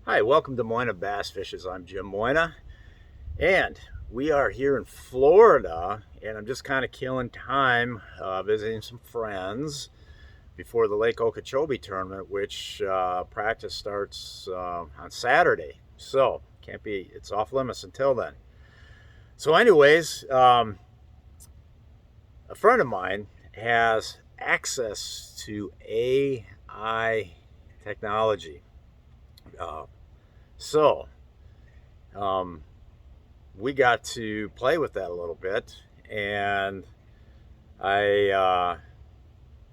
Hi, welcome to Moina Bass Fishes. I'm Jim Moina, and we are here in Florida, and I'm just kind of killing time visiting some friends before the Lake Okeechobee tournament, which practice starts on Saturday. So, it's off limits until then. So, anyways, a friend of mine has access to AI technology. Uh, so, um, we got to play with that a little bit, and I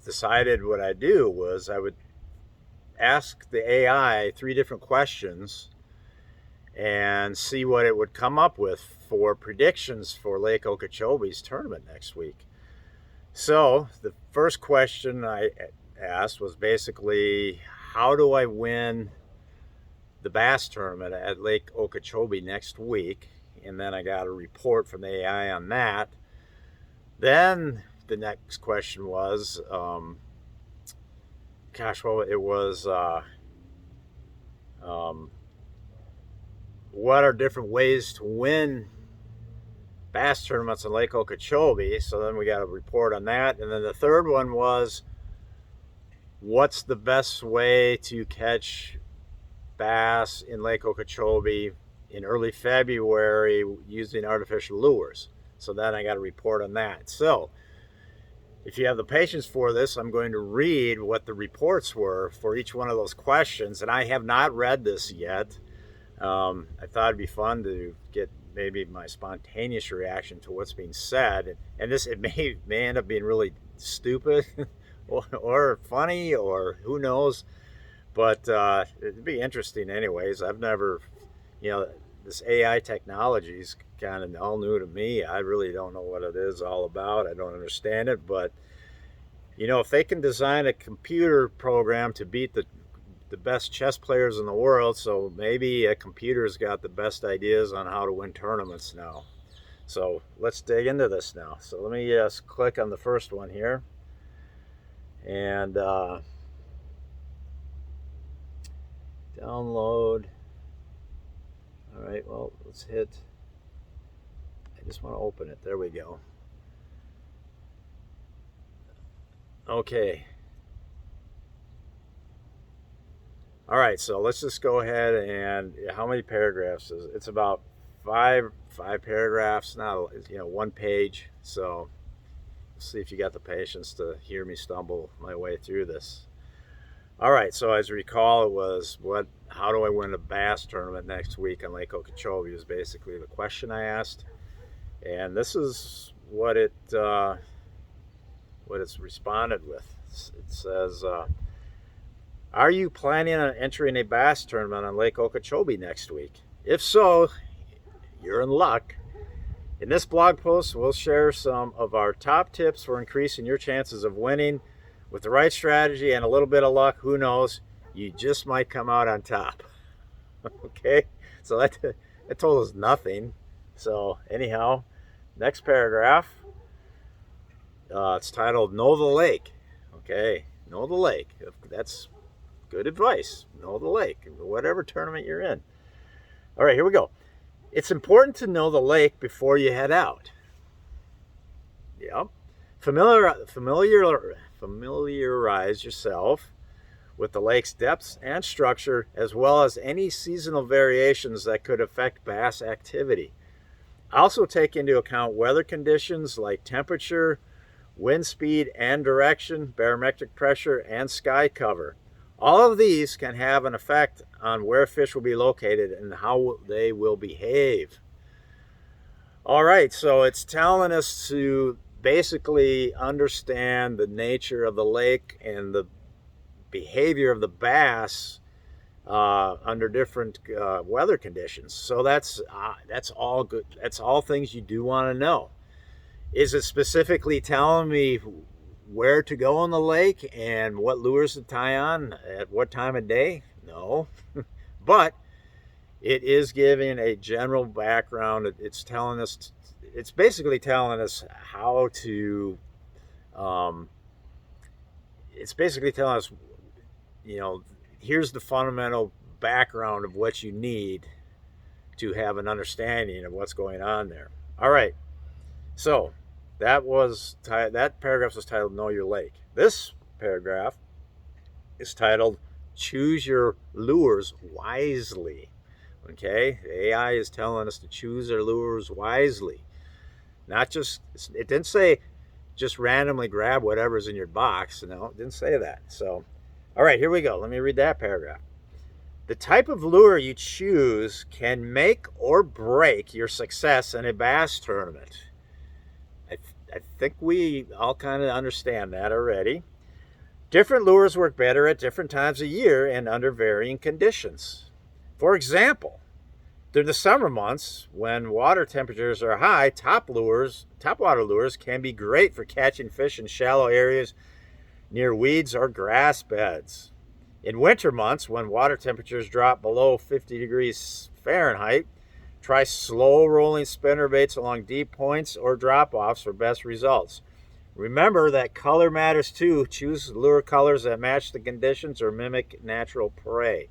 decided what I'd do was I would ask the AI three different questions and see what it would come up with for predictions for Lake Okeechobee's tournament next week. So the first question I asked was basically, how do I win the bass tournament at Lake Okeechobee next week? And then I got a report from the AI on that. Then the next question was, well, it was, um, what are different ways to win bass tournaments in Lake Okeechobee? So then we got a report on that. And then the third one was, what's the best way to catch bass in Lake Okeechobee in early February using artificial lures? So then I got a report on that. So if you have the patience for this, I'm going to read what the reports were for each one of those questions. And I have not read this yet. I thought it'd be fun to get maybe my spontaneous reaction to what's being said. And this, it may end up being really stupid or funny, or who knows. But it'd be interesting anyways. I've never, you know, this AI technology is kind of all new to me. I really don't know what it is all about. I don't understand it, but if they can design a computer program to beat the best chess players in the world, so maybe a computer's got the best ideas on how to win tournaments now. So let's dig into this now. So let me just click on the first one here, and download. All right, well, let's hit. I just want to open it. There we go. Okay. All right, so let's just go ahead and how many paragraphs is it? It's about five paragraphs, not one page. So let's see if you got the patience to hear me stumble my way through this. All right, so as you recall, it was how do I win a bass tournament next week on Lake Okeechobee is basically the question I asked, and this is what it's responded with. It says, are you planning on entering a bass tournament on Lake Okeechobee next week? If so, you're in luck. In this blog post, we'll share some of our top tips for increasing your chances of winning. With the right strategy and a little bit of luck, who knows, you just might come out on top. Okay, so that told us nothing. So anyhow, next paragraph, it's titled Know the Lake. Okay, know the lake. That's good advice. Know the lake, whatever tournament you're in. All right, here we go. It's important to know the lake before you head out. Yep. Familiarize yourself with the lake's depths and structure, as well as any seasonal variations that could affect bass activity. Also take into account weather conditions like temperature, wind speed and direction, barometric pressure, and sky cover. All of these can have an effect on where fish will be located and how they will behave. All right, so it's telling us to basically understand the nature of the lake and the behavior of the bass under different weather conditions. So that's all good. That's all things you do want to know. Is it specifically telling me where to go on the lake and what lures to tie on at what time of day? No, but it is giving a general background. It's telling us. It's basically telling us how to. It's basically telling us, here's the fundamental background of what you need to have an understanding of what's going on there. All right, so that paragraph was titled "Know Your Lake." This paragraph is titled "Choose Your Lures Wisely." Okay, the AI is telling us to choose our lures wisely. Not just, it didn't say just randomly grab whatever's in your box. No, it didn't say that. So, all right, here we go. Let me read that paragraph. The type of lure you choose can make or break your success in a bass tournament. I think we all kind of understand that already. Different lures work better at different times of year and under varying conditions. For example, during the summer months, when water temperatures are high, topwater lures can be great for catching fish in shallow areas near weeds or grass beds. In winter months, when water temperatures drop below 50 degrees Fahrenheit, try slow rolling spinner baits along deep points or drop-offs for best results. Remember that color matters too. Choose lure colors that match the conditions or mimic natural prey.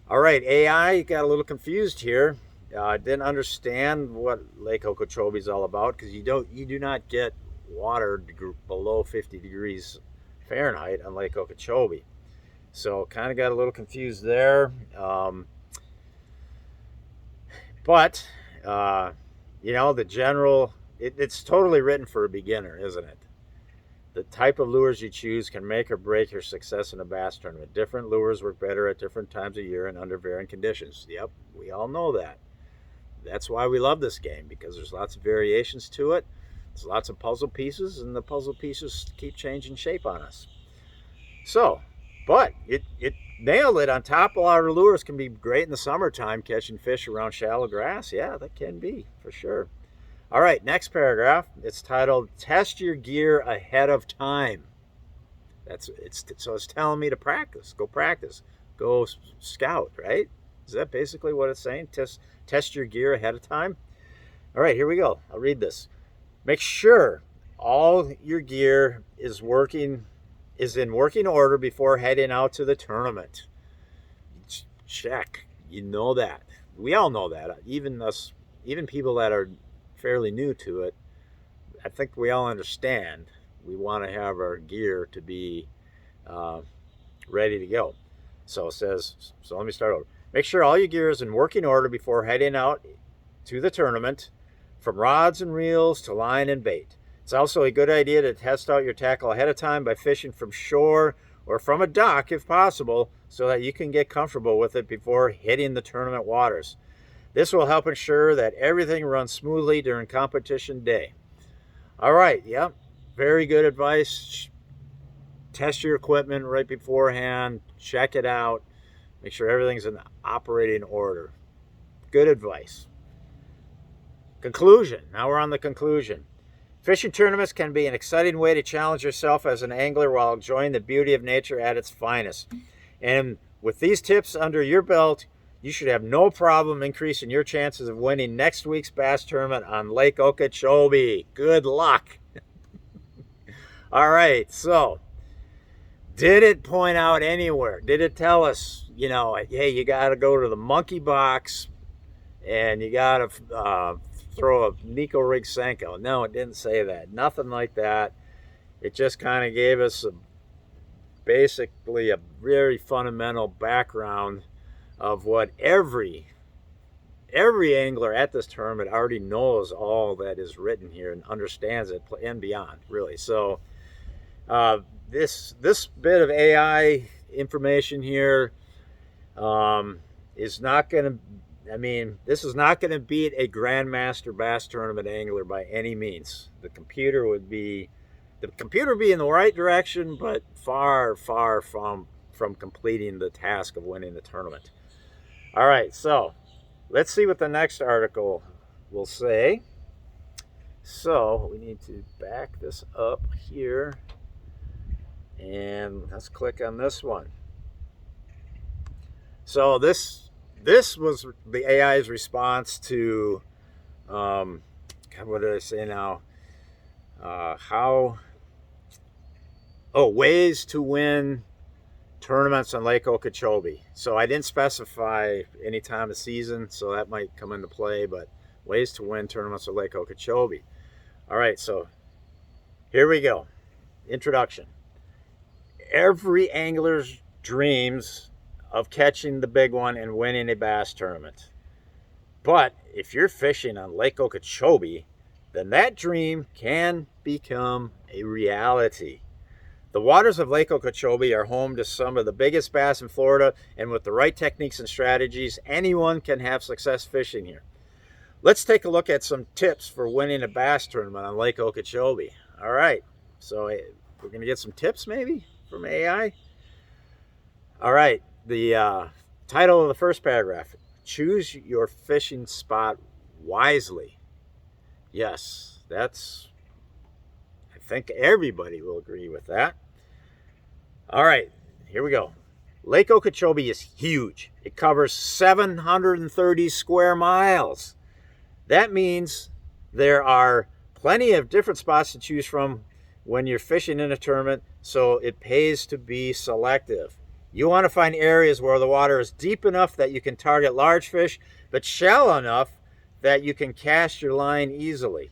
All right, AI got a little confused here. Didn't understand what Lake Okeechobee is all about, because you do not get water below 50 degrees Fahrenheit on Lake Okeechobee. So kind of got a little confused there. But the general, it's totally written for a beginner, isn't it? The type of lures you choose can make or break your success in a bass tournament. Different lures work better at different times of year and under varying conditions. Yep, we all know that. That's why we love this game, because there's lots of variations to it. There's lots of puzzle pieces, and the puzzle pieces keep changing shape on us. So, but it nailed it. On top water lures can be great in the summertime, catching fish around shallow grass. Yeah, that can be, for sure. All right, next paragraph. It's titled "Test Your Gear Ahead of Time." So it's telling me to practice. Go practice. Go scout. Right? Is that basically what it's saying? Test your gear ahead of time. All right, here we go. I'll read this. Make sure all your gear is in working order before heading out to the tournament. Check. You know that. We all know that. Even people that are fairly new to it, I think we all understand. We want to have our gear to be ready to go. So it says, so let me start over. Make sure all your gear is in working order before heading out to the tournament, from rods and reels to line and bait. It's also a good idea to test out your tackle ahead of time by fishing from shore or from a dock if possible, so that you can get comfortable with it before hitting the tournament waters. This will help ensure that everything runs smoothly during competition day. All right, yep, very good advice. Test your equipment right beforehand, check it out, make sure everything's in operating order. Good advice. Conclusion. Now we're on the conclusion. Fishing tournaments can be an exciting way to challenge yourself as an angler while enjoying the beauty of nature at its finest. And with these tips under your belt, you should have no problem increasing your chances of winning next week's bass tournament on Lake Okeechobee. Good luck. All right, so did it point out anywhere? Did it tell us, hey, you got to go to the monkey box and you got to throw a Nico rig Senko? No, it didn't say that. Nothing like that. It just kind of gave us basically a very fundamental background of what every angler at this tournament already knows, all that is written here, and understands it and beyond, really. So this bit of AI information here is not going to, this is not going to beat a Grandmaster Bass Tournament angler by any means. The computer would be in the right direction, but far, far from completing the task of winning the tournament. All right, so let's see what the next article will say. So we need to back this up here, and let's click on this one. So this was the AI's response to, what did I say now? Ways to win tournaments on Lake Okeechobee. So I didn't specify any time of season, so that might come into play, but ways to win tournaments on Lake Okeechobee. All right, so here we go. Introduction. Every angler's dreams of catching the big one and winning a bass tournament. But if you're fishing on Lake Okeechobee, then that dream can become a reality. The waters of Lake Okeechobee are home to some of the biggest bass in Florida, and with the right techniques and strategies, anyone can have success fishing here. Let's take a look at some tips for winning a bass tournament on Lake Okeechobee. All right, so we're going to get some tips maybe from AI. All right, the title of the first paragraph, choose your fishing spot wisely. Yes, I think everybody will agree with that. All right, here we go. Lake Okeechobee is huge. It covers 730 square miles. That means there are plenty of different spots to choose from when you're fishing in a tournament, so it pays to be selective. You want to find areas where the water is deep enough that you can target large fish, but shallow enough that you can cast your line easily.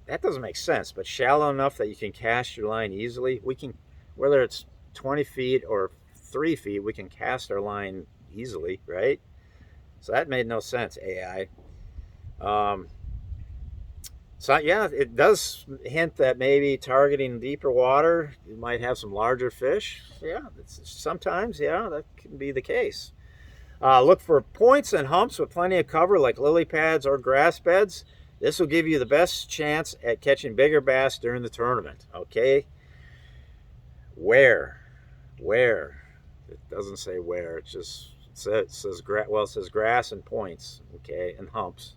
That doesn't make sense, but shallow enough that you can cast your line easily. We can, whether it's 20 feet or 3 feet, we can cast our line easily, right? So that made no sense, AI. So yeah, it does hint that maybe targeting deeper water, you might have some larger fish. Yeah, sometimes, yeah, that can be the case. Look for points and humps with plenty of cover like lily pads or grass beds. This will give you the best chance at catching bigger bass during the tournament. Okay. Where? It doesn't say where. It says grass and points. Okay, and humps.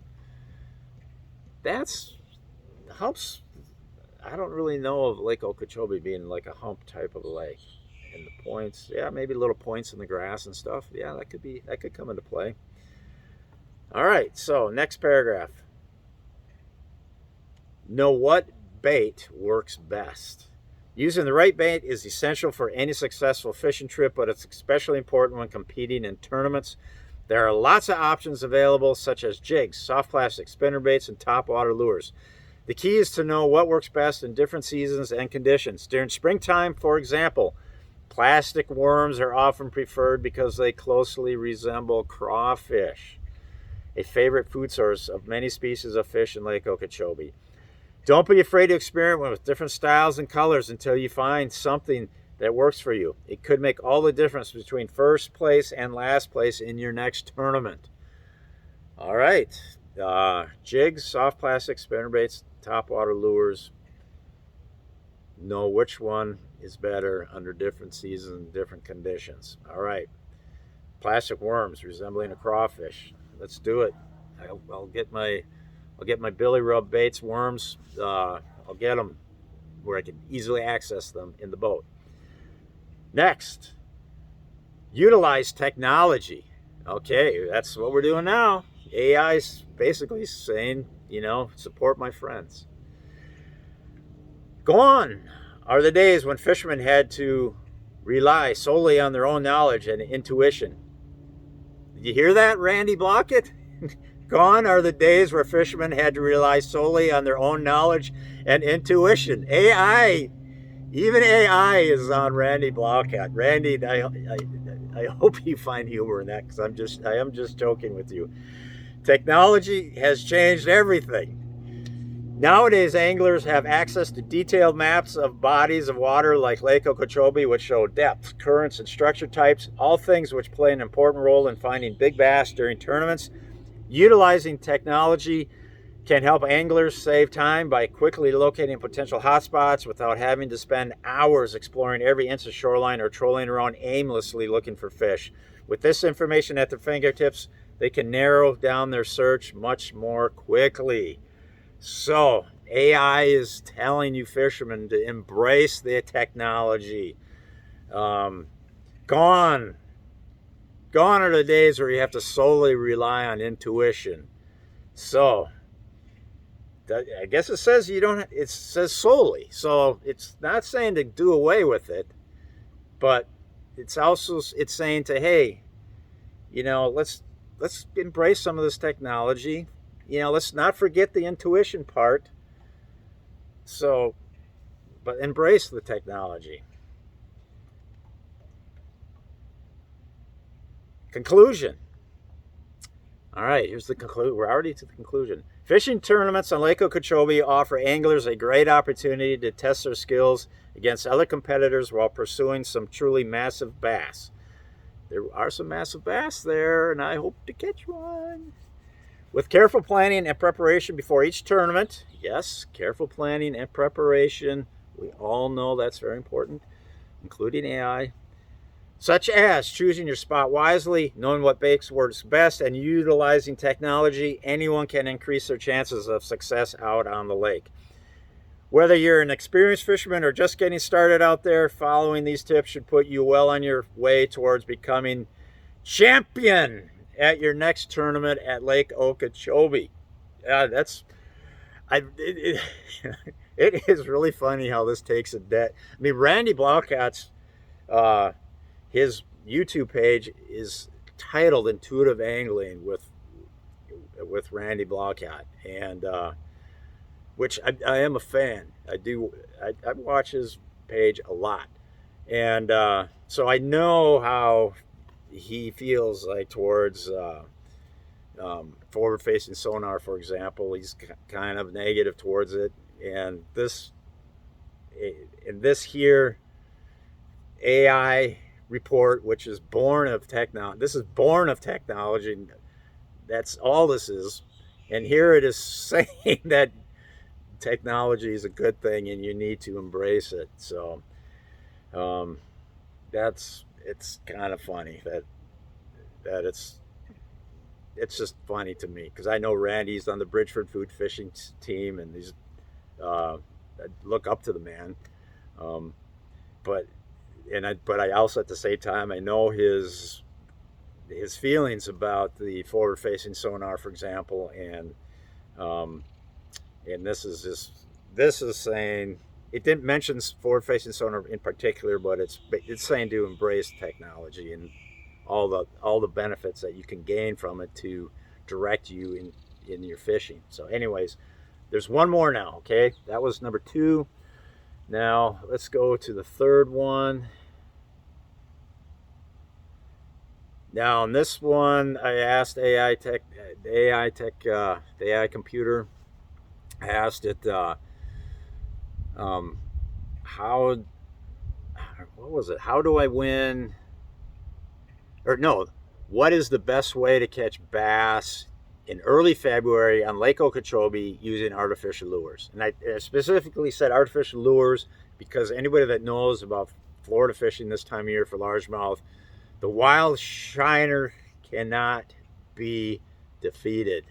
That's humps. I don't really know of Lake Okeechobee being like a hump type of a lake. And the points, yeah, maybe little points in the grass and stuff. Yeah, that could come into play. All right, so next paragraph. Know what bait works best. Using the right bait is essential for any successful fishing trip, but it's especially important when competing in tournaments. There are lots of options available, such as jigs, soft plastic, spinnerbaits, and topwater lures. The key is to know what works best in different seasons and conditions. During springtime, for example, plastic worms are often preferred because they closely resemble crawfish, a favorite food source of many species of fish in Lake Okeechobee. Don't be afraid to experiment with different styles and colors until you find something that works for you. It could make all the difference between first place and last place in your next tournament. All right. Jigs, soft plastic, spinnerbaits, topwater lures. Know which one is better under different seasons and different conditions. All right. Plastic worms resembling a crawfish. Let's do it. I'll get my billy rub baits, worms. I'll get them where I can easily access them in the boat. Next, utilize technology. Okay, that's what we're doing now. AI's basically saying, support my friends. Gone are the days when fishermen had to rely solely on their own knowledge and intuition. Did you hear that, Randy Blockett? Gone are the days where fishermen had to rely solely on their own knowledge and intuition. Even AI is on Randy Blockett. Randy, I hope you find humor in that, because I am just joking with you. Technology has changed everything. Nowadays, anglers have access to detailed maps of bodies of water like Lake Okeechobee, which show depth, currents, and structure types, all things which play an important role in finding big bass during tournaments. Utilizing technology can help anglers save time by quickly locating potential hotspots without having to spend hours exploring every inch of shoreline or trolling around aimlessly looking for fish. With this information at their fingertips, they can narrow down their search much more quickly. So, AI is telling you fishermen to embrace the technology. Gone are the days where you have to solely rely on intuition. So, I guess it says it says solely. So, it's not saying to do away with it. But it's also saying to, hey, let's embrace some of this technology. Let's not forget the intuition part. So, but embrace the technology. Conclusion. All right, here's the conclusion. We're already to the conclusion. Fishing tournaments on Lake Okeechobee offer anglers a great opportunity to test their skills against other competitors while pursuing some truly massive bass. There are some massive bass there, and I hope to catch one. With careful planning and preparation before each tournament, yes, careful planning and preparation, we all know that's very important, including AI, such as choosing your spot wisely, knowing what baits works best, and utilizing technology, anyone can increase their chances of success out on the lake. Whether you're an experienced fisherman or just getting started out there, following these tips should put you well on your way towards becoming champion at your next tournament at Lake Okeechobee. It is really funny how this takes a debt. I mean, Randy Blaukatz's his YouTube page is titled Intuitive Angling with Randy Blaukat, and which I am a fan. I watch his page a lot, and so I know how he feels like towards forward-facing sonar, for example. He's kind of negative towards it, and this here AI report, which is born of technology. This is born of technology. That's all this is. And here it is saying that technology is a good thing and you need to embrace it. So it's kind of funny that it's just funny to me, because I know Randy's on the Bridgeford Food Fishing team, and he's I look up to the man. But I also, at the same time, I know his feelings about the forward-facing sonar, for example, and this is saying, it didn't mention forward-facing sonar in particular, but it's saying to embrace technology and all the benefits that you can gain from it to direct you in your fishing. So, anyways, there's one more now. Okay, that was number 2. Now let's go to the third one. Now on this one, I asked the AI computer. I asked it, what was it? How do I win? Or no, what is the best way to catch bass in early February on Lake Okeechobee using artificial lures? And I specifically said artificial lures because anybody that knows about Florida fishing this time of year for largemouth, the wild shiner cannot be defeated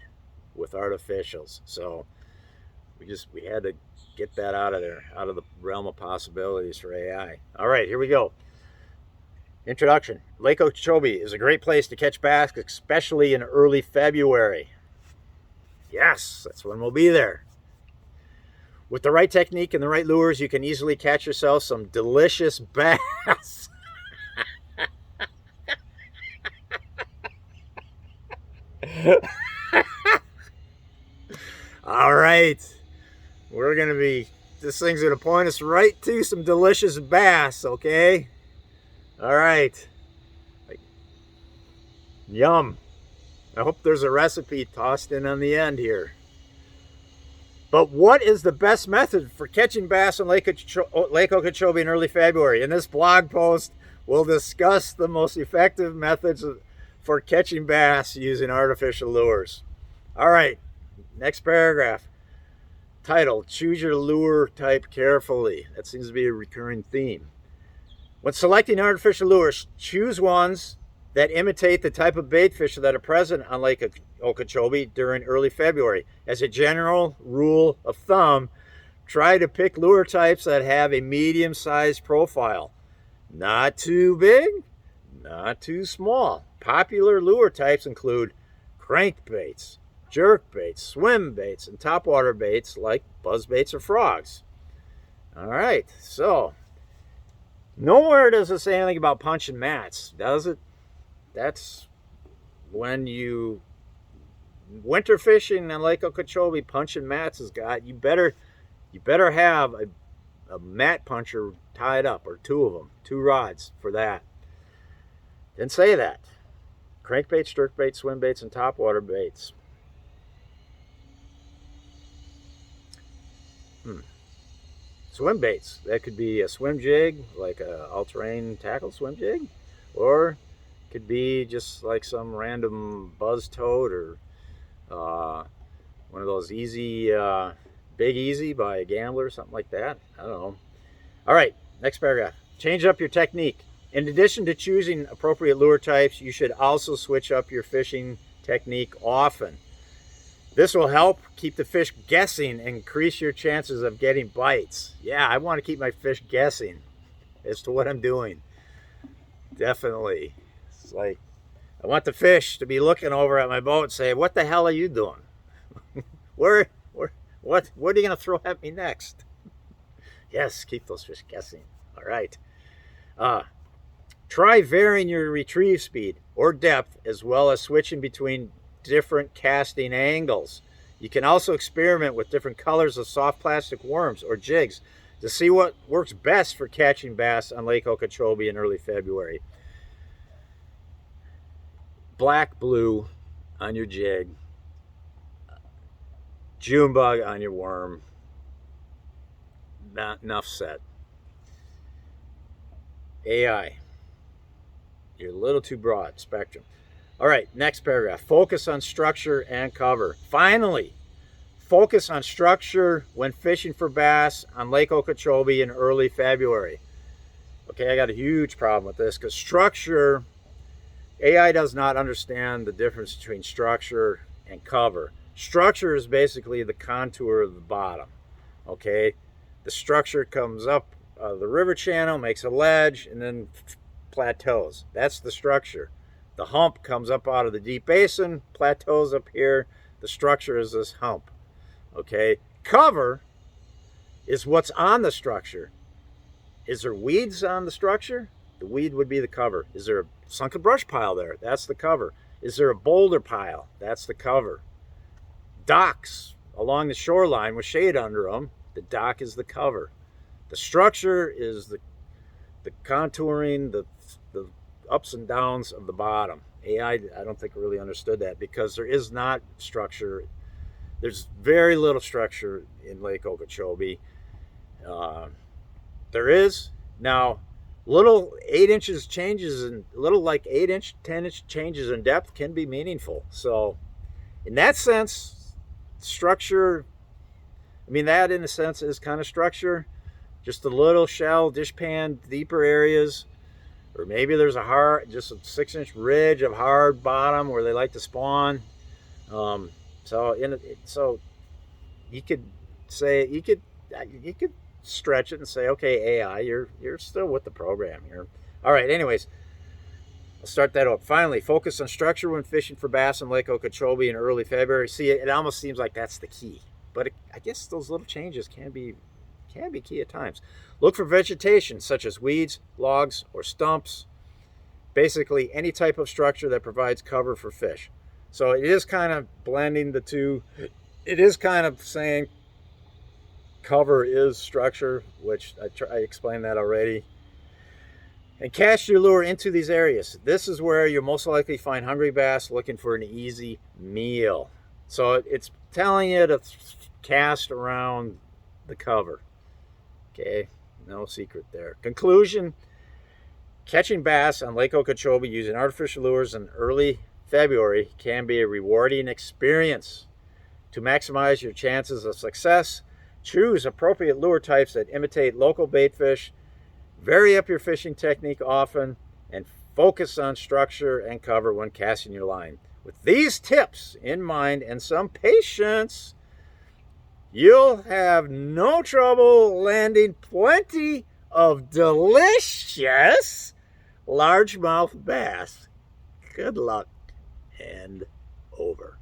with artificials. So we had to get that out of there, out of the realm of possibilities for AI. All right, here we go. Introduction. Lake Okeechobee is a great place to catch bass, especially in early February. Yes, that's when we'll be there. With the right technique and the right lures, you can easily catch yourself some delicious bass. All right. This thing's going to point us right to some delicious bass, okay? All right. Yum. I hope there's a recipe tossed in on the end here. But what is the best method for catching bass on Lake Okeechobee in early February? In this blog post, we'll discuss the most effective methods for catching bass using artificial lures. All right, next paragraph. Title, choose your lure type carefully. That seems to be a recurring theme. When selecting artificial lures, choose ones that imitate the type of bait fish that are present on Lake Okeechobee during early February. As a general rule of thumb, try to pick lure types that have a medium-sized profile. Not too big, not too small. Popular lure types include crankbaits, jerk baits, swim baits, and topwater baits like buzz baits or frogs. All right, so Nowhere does it say anything about punching mats, does it? That's when you winter fishing on Lake Okeechobee, punching mats has got you better have a mat puncher tied up, or two of them, two rods for that. Didn't say that. Crankbaits, jerkbaits, swim baits, and topwater baits. Swim baits. That could be a swim jig, like a all-terrain tackle swim jig, or could be just like some random buzz toad, or one of those easy, Big Easy by a Gambler, something like that. I don't know. All right, next paragraph. Change up your technique. In addition to choosing appropriate lure types, you should also switch up your fishing technique often. This will help keep the fish guessing and increase your chances of getting bites. Yeah, I want to keep my fish guessing as to what I'm doing. Definitely. It's like, I want the fish to be looking over at my boat and say, what the hell are you doing? What are you going to throw at me next? Yes, keep those fish guessing. All right. Try varying your retrieve speed or depth, as well as switching between different casting angles. You can also experiment with different colors of soft plastic worms or jigs to see what works best for catching bass on Lake Okeechobee in early February. Black blue on your jig, June bug on your worm. Not enough said. AI, you're a little too broad spectrum. All right, next paragraph. Focus on structure and cover. Finally, focus on structure when fishing for bass on Lake Okeechobee in early February. Okay, I got a huge problem with this because structure, AI does not understand the difference between structure and cover. Structure is basically the contour of the bottom. Okay, the structure comes up the river channel, makes a ledge, and then plateaus. That's the structure. The hump comes up out of the deep basin, plateaus up here. The structure is this hump. Okay, cover is what's on the structure. Is there weeds on the structure? The weed would be the cover. Is there a sunken brush pile there? That's the cover. Is there a boulder pile? That's the cover. Docks along the shoreline with shade under them. The dock is the cover. The structure is the contouring, the ups and downs of the bottom. AI, I don't think really understood that because there is not structure. There's very little structure in Lake Okeechobee. There is now little 8 inches changes, and little like 8-inch, 10-inch changes in depth can be meaningful. So in that sense, structure, I mean, that in a sense is kind of structure. Just a little shell, dishpan, deeper areas, or maybe there's just a 6-inch ridge of hard bottom where they like to spawn. So you could say, you could stretch it and say, okay, AI, you're still with the program here. All right. Anyways, I'll start that up. Finally, focus on structure when fishing for bass in Lake Okeechobee in early February. See, it almost seems like that's the key, but I guess those little changes can be key at times. Look for vegetation such as weeds, logs, or stumps. Basically, any type of structure that provides cover for fish. So it is kind of blending the two. It is kind of saying cover is structure, which I explained that already. And cast your lure into these areas. This is where you'll most likely find hungry bass looking for an easy meal. So it's telling you to cast around the cover. Okay, no secret there. Conclusion, catching bass on Lake Okeechobee using artificial lures in early February can be a rewarding experience. To maximize your chances of success, choose appropriate lure types that imitate local bait fish, vary up your fishing technique often, and focus on structure and cover when casting your line. With these tips in mind and some patience, you'll have no trouble landing plenty of delicious largemouth bass. Good luck, and over.